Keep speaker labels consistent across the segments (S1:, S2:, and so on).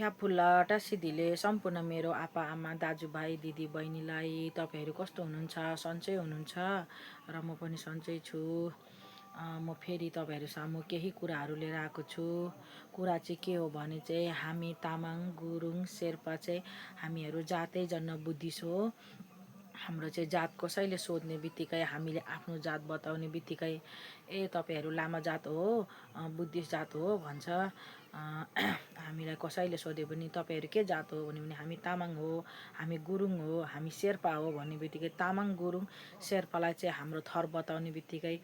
S1: फ्याफुल्ला टाँसिदिले सम्पूर्ण मेरो आपा आमा दाजुभाइ दिदीबहिनीलाई तपाईँहरू कस्तो हुनुहुन्छ, सन्चै हुनुहुन्छ र म पनि सन्चै छु। म फेरि तपाईँहरू सामु केही कुराहरू लिएर आएको छु। कुरा चाहिँ के हो भने चाहिँ हामी तामाङ गुरुङ शेर्पा चाहिँ हामीहरू जातै जन्न बुद्धिस्ट हो। हाम्रो चाहिँ जात कसैले सोध्ने बित्तिकै हामीले आफ्नो जात बताउने बित्तिकै तपाईँहरू लामा जात हो, बुद्धिस्ट जात हो भन्छ। हामीलाई कसैले सोध्यो भने तपाईँहरू के जात हो भन्यो भने हामी तामाङ हो, हामी गुरुङ हो, हामी शेर्पा हो भन्ने बित्तिकै तामाङ गुरुङ शेर्पालाई चाहिँ हाम्रो थर बताउने बित्तिकै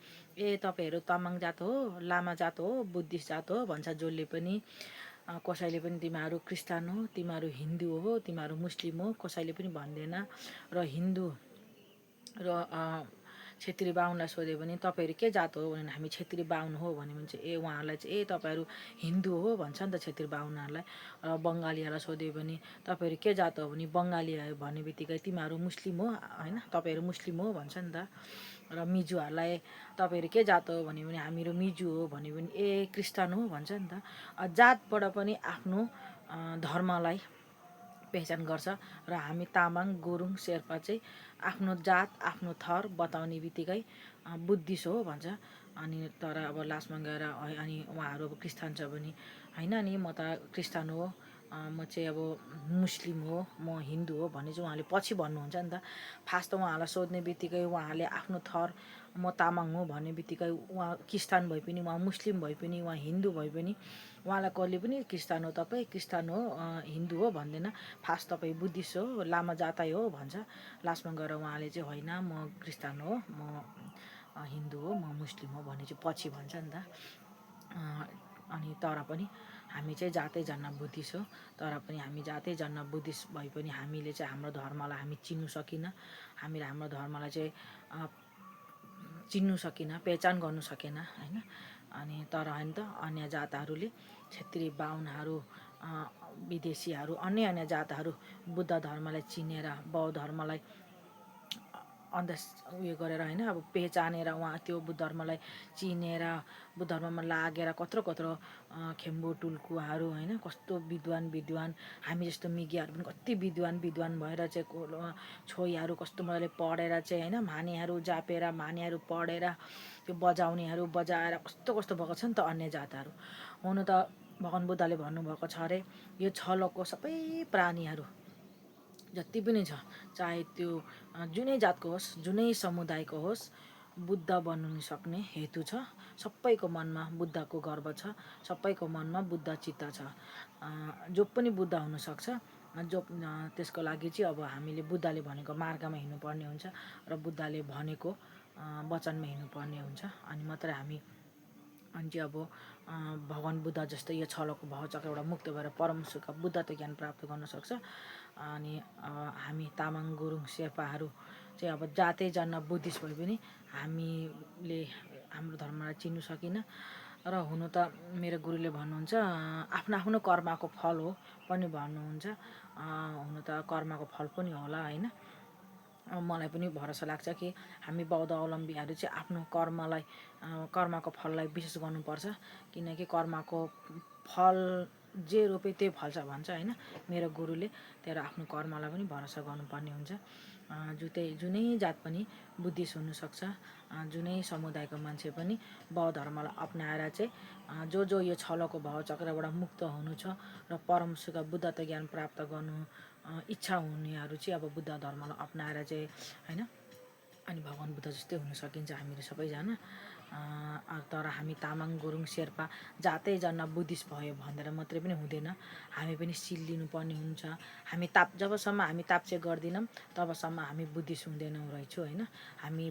S1: तपाईँहरू तामाङ जात हो, लामा जात हो, बुद्धिस्ट जात हो भन्छ जसले पनि। कसैले पनि तिमीहरू क्रिस्चियन हो, तिमीहरू हिन्दू हो, तिमीहरू मुस्लिम हो कसैले पनि भन्दैन। र हिन्दू र छेत्री बाहुनलाई सोध्यो भने तपाईँहरू के जात हो भने हामी छेत्री बाहुन हो भन्यो भने चाहिँ उहाँहरूलाई चाहिँ तपाईँहरू हिन्दू हो भन्छ नि त छेत्री बाहुनहरूलाई। र बङ्गालीहरूलाई सोध्यो भने तपाईँहरू के जात हो भने बङ्गाली भन्ने बित्तिकै तिमीहरू मुस्लिम हो होइन, तपाईँहरू मुस्लिम हो भन्छ नि त। र मिजुहरूलाई तपाईँहरू के जात हो भन्यो भने हामीहरू मिजु हो भन्यो भने क्रिस्चियन हो भन्छ नि त। जातबाट पनि आफ्नो धर्मलाई पहिचान गर्छ। र हामी तामाङ गुरुङ शेर्पा चाहिँ आफ्नो जात आफ्नो थर बताउने बित्तिकै बुद्धिस्ट हो भन्छ। अनि तर अब लास्टमा गएर अनि उहाँहरू अब क्रिस्चियन छ भने होइन नि म त क्रिस्चियन हो, म चाहिँ अब मुस्लिम हो, म हिन्दू हो भन्ने चाहिँ उहाँले पछि भन्नुहुन्छ नि त। फर्स्ट त उहाँलाई सोध्ने बित्तिकै उहाँले आफ्नो थर म तामाङ हो भन्ने बित्तिकै उहाँ क्रिस्चियन भए पनि, उहाँ मुस्लिम भए पनि, उहाँ हिन्दू भए पनि उहाँलाई कसले पनि क्रिस्चियन हो तपाईँ, क्रिस्चियन हो, हिन्दू हो भन्दैन। फर्स्ट तपाईँ बुद्धिस्ट हो, लामा जातै हो भन्छ। लास्टमा गएर उहाँले चाहिँ होइन म क्रिस्चियन हो, म हिन्दू हो, म मुस्लिम हो भन्ने चाहिँ पछि भन्छ नि त। अनि तर पनि हामी चाहिँ जातै जन्न बुद्धिस्ट हो। तर पनि हामी जातै जन्न बुद्धिस्ट भए पनि हामीले चाहिँ हाम्रो धर्मलाई हामी चिन्नु सकिनँ। हामीले हाम्रो धर्मलाई चाहिँ चिन्नु सकिनँ, पहिचान गर्नु सकेन होइन। अनि तर होइन त अन्य जातहरूले छेत्री बाहुनहरू विदेशीहरू अन्य जातहरू बुद्ध धर्मलाई चिनेर बौद्ध धर्मलाई उयो गरेर होइन अब पहिचानेर उहाँ त्यो बुद्ध धर्मलाई चिनेर बुद्ध धर्ममा लागेर कत्रो कत्रो खेम्बु टुल्कुहरू होइन कस्तो विद्वान हामी जस्तो मिडियाहरू पनि कति विद्वान भएर चाहिँ छोइहरू कस्तो मजाले पढेर चाहिँ होइन मानेहरू जापेर मानेहरू पढेर त्यो बजाउनेहरू बजाएर कस्तो कस्तो भएको छ नि त अन्य जातहरू। हुनु त भगवान बुद्धले भन्नुभएको छ अरे यो छलोकको सबै प्राणीहरू जति पनि छ चाहे त्यो जुनै जातको होस् जुनै समुदायको होस् बुद्ध बन्नु सक्ने हेतु छ। सबैको मनमा बुद्धको गर्व छ, सबैको मनमा बुद्ध चित्त छ। जो पनि बुद्ध हुनसक्छ, जो त्यसको लागि चाहिँ अब हामीले बुद्धले भनेको मार्गमा हिँड्नुपर्ने हुन्छ र बुद्धले भनेको वचनमा हिँड्नुपर्ने हुन्छ। अनि मात्रै हामी अनि चाहिँ अब भगवान बुद्ध जस्तै यो छलोको भावचक्रबाट मुक्त भएर परम सुख बुद्धत्व ज्ञान प्राप्त गर्न सक्छ। अनि हामी तामाङ गुरुङ शेर्पाहरू चाहिँ अब जातै जन्न बुद्धिस्ट भए पनि हामीले हाम्रो धर्मलाई चिन्नु सकिनँ। र हुनु त मेरो गुरुले भन्नुहुन्छ आफ्नो आफ्नो कर्मको फल हो पनि भन्नुहुन्छ। हुनु त कर्मको फल पनि होला होइन। मलाई पनि भरोसा लाग्छ कि हामी बौद्ध अवलम्बीहरू चाहिँ आफ्नो कर्मको फललाई विशेष गर्नुपर्छ। किनकि कर्मको फल जे रोपे त्यही फल्छ भन्छ होइन मेरो गुरुले। तर आफ्नो कर्मलाई पनि भरोसा गर्नुपर्ने हुन्छ। जुनै जात पनि बुद्धिस्ट हुनसक्छ, जुनै समुदायको मान्छे पनि बौद्ध धर्मलाई अपनाएर चाहिँ जो यो छलोको भावचक्रबाट मुक्त हुनु छ र परम सुख बुद्धत्व ज्ञान प्राप्त गर्नु इच्छा हुनेहरू चाहिँ अब बुद्ध धर्मलाई अपनाएर चाहिँ होइन अनि भगवान बुद्ध जस्तै हुन सकिन्छ हामीहरू सबैजना। तर हामी तामाङ गुरुङ शेर्पा जातै जन्न बुद्धिस्ट भयो भनेर मात्रै पनि हुँदैन, हामी पनि सिल लिनुपर्ने हुन्छ। जबसम्म हामी ताप्चे गर्दैनौँ तबसम्म हामी बुद्धिस्ट हुँदैनौँ रहेछौँ होइन। हामी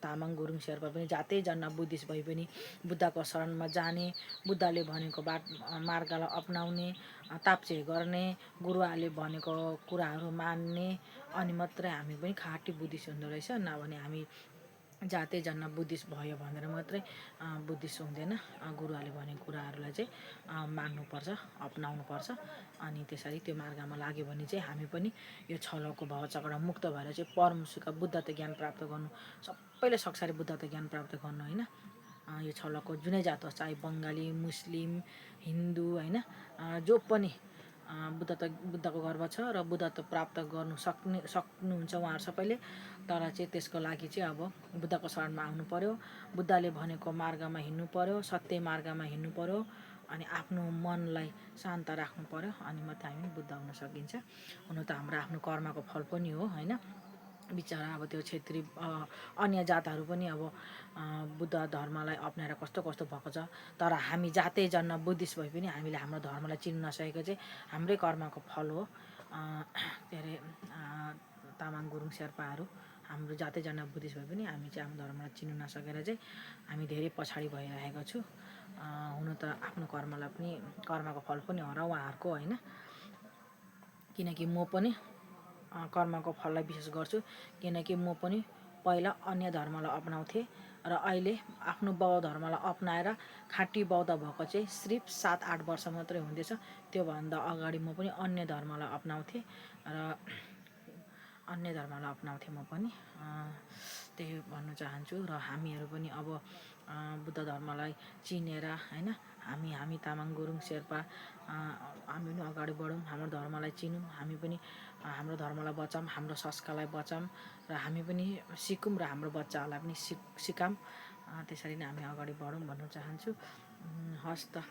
S1: तामाङ गुरुङ शेर्पा पनि जातै जन्न बुद्धिस्ट भए पनि बुद्धको शरणमा जाने, बुद्धले भनेको मार्गलाई अपनाउने, ताप्चे गर्ने, गुरुआले भनेको कुराहरू मान्ने अनि मात्रै हामी पनि खाँटी बुद्धिस्ट हुँदो रहेछ। नभने हामी जातै जन्न बुद्धिस्ट भयो भनेर मात्रै बुद्धिस्ट हुँदैन। गुरुआले भनेको कुराहरूलाई चाहिँ मान्नुपर्छ, अपनाउनुपर्छ। अनि त्यसरी त्यो मार्गमा लाग्यो भने चाहिँ हामी पनि यो छलोको भावचक्रबाट मुक्त भएर चाहिँ परम सुख बुद्धत्व ज्ञान प्राप्त गर्नु सबैले सक्छ अरे बुद्धत्व ज्ञान प्राप्त गर्नु होइन। यो छलोको जुनै जात होस् चाहे बङ्गाली मुस्लिम हिन्दू होइन जो पनि बुद्धको गर्व छ र बुद्धत्व प्राप्त सक्नुहुन्छ उहाँहरू सबैले। तर चाहिँ त्यसको लागि चाहिँ अब बुद्धको शरणमा आउनु पर्यो, बुद्धले भनेको मार्गमा हिँड्नु पर्यो, सत्य मार्गमा हिँड्नु पर्यो, अनि आफ्नो मनलाई शान्त राख्नु पर्यो, अनि मात्रै हामी बुद्ध हुन सकिन्छ। हुन त हाम्रो आफ्नो कर्मको फल पनि हो होइन। बिचरा अब त्यो क्षेत्री अन्य जातहरू पनि अब बुद्ध धर्मलाई अप्नाएर कस्तो कस्तो भएको छ। तर हामी जातै जन्म बुद्धिस्ट भए पनि हामीले हाम्रो धर्मलाई चिन्नु नसकेको चाहिँ हाम्रै कर्मको फल हो। के अरे तामाङ गुरुङ शेर्पाहरू हाम्रो जातै जन्म बुद्धिस्ट भए पनि हामी चाहिँ हाम्रो धर्मलाई चिन्नु नसकेर चाहिँ हामी धेरै पछाडि भइरहेको छु। हुन त आफ्नो कर्मलाई पनि कर्मको फल पनि हो र उहाँहरूको होइन। किनकि म पनि कर्मको फललाई विश्वास गर्छु, किनकि म पनि पहिला अन्य धर्मलाई अपनाउँथेँ र अहिले आफ्नो बौद्ध धर्मलाई अपनाएर खाँटी बौद्ध भएको चाहिँ सिर्फ 7-8 वर्ष मात्रै हुँदैछ। त्योभन्दा अगाडि म पनि अन्य धर्मलाई अपनाउँथेँ र म पनि त्यही भन्न चाहन्छु। र हामीहरू पनि अब बुद्ध धर्मलाई चिनेर होइन हामी तामाङ गुरुङ शेर्पा हामी पनि अगाडि बढौँ, हाम्रो धर्मलाई चिनौँ, हामी पनि हाम्रो धर्मलाई बचाऊँ, हाम्रो संस्कारलाई बचाऊँ र हामी पनि सिकौँ र हाम्रो बच्चाहरूलाई पनि सिकाऊँ। त्यसरी नै हामी अगाडि बढौँ भन्न चाहन्छु। हस् त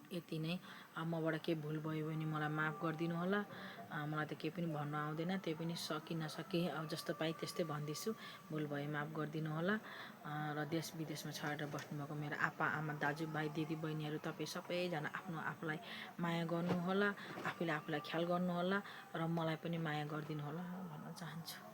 S1: यति नै। मबाट केही भुल भयो भने मलाई माफ गरिदिनु होला। मलाई त केही पनि भन्नु आउँदैन, त्यही पनि सकि नसके अब जस्तो पाएँ त्यस्तै भन्दैछु। भुल भए माफ गरिदिनु होला। र देश विदेशमा छरेर बस्नुभएको मेरो आप्पा आमा दाजुभाइ दिदी बहिनीहरू तपाईँ सबैजना आफूलाई माया गर्नुहोला, आफूले आफूलाई ख्याल गर्नुहोला र मलाई पनि माया गरिदिनु होला भन्न चाहन्छु।